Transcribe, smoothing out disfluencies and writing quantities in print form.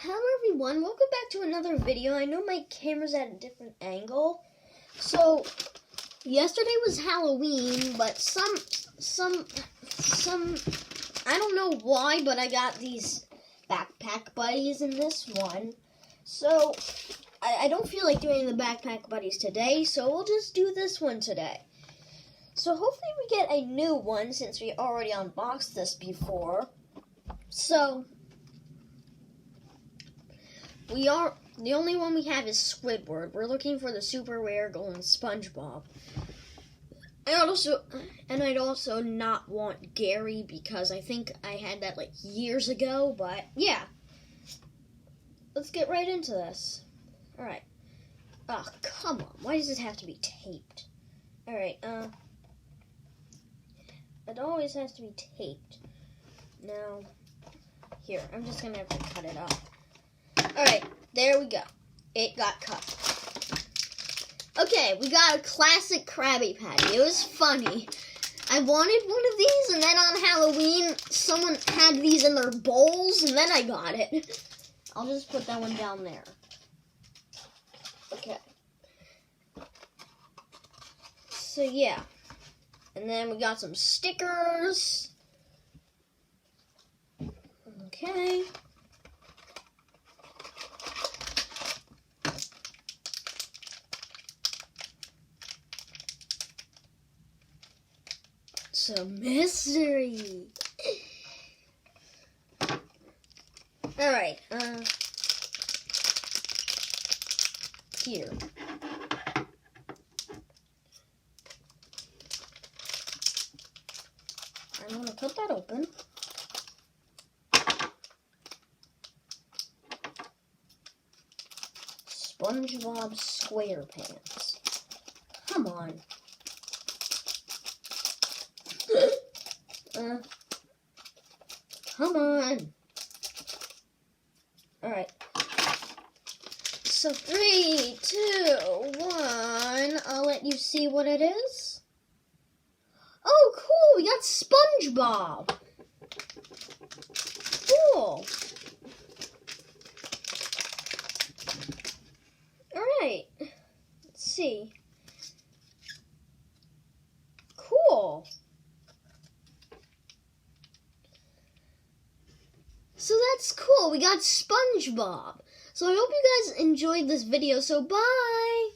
Hello everyone, welcome back to another video. I know my camera's at a different angle. So, yesterday was Halloween, but some I don't know why, but I got these backpack buddies in this one. So, I don't feel like doing the backpack buddies today, so we'll just do this one today. So hopefully we get a new one since we already unboxed this before. So, the only one we have is Squidward. We're looking for the super rare golden SpongeBob. I'd also not want Gary because I think I had that like years ago, but yeah. Let's get right into this. Alright. Oh, come on. Why does this have to be taped? Alright, it always has to be taped. Now, here, I'm just gonna have to cut it off. Alright, there we go. It got cut. Okay, we got a classic Krabby Patty. It was funny. I wanted one of these, and then on Halloween, someone had these in their bowls, and then I got it. I'll just put that one down there. Okay. So, yeah. And then we got some stickers. Okay. Some mystery. Alright, here. I'm gonna cut that open. SpongeBob SquarePants. Come on. Come on. Alright. So 3, 2, 1. I'll let you see what it is. Oh, cool. We got SpongeBob. Cool. Alright. Let's see. Cool. So that's cool. We got SpongeBob. So I hope you guys enjoyed this video. So bye.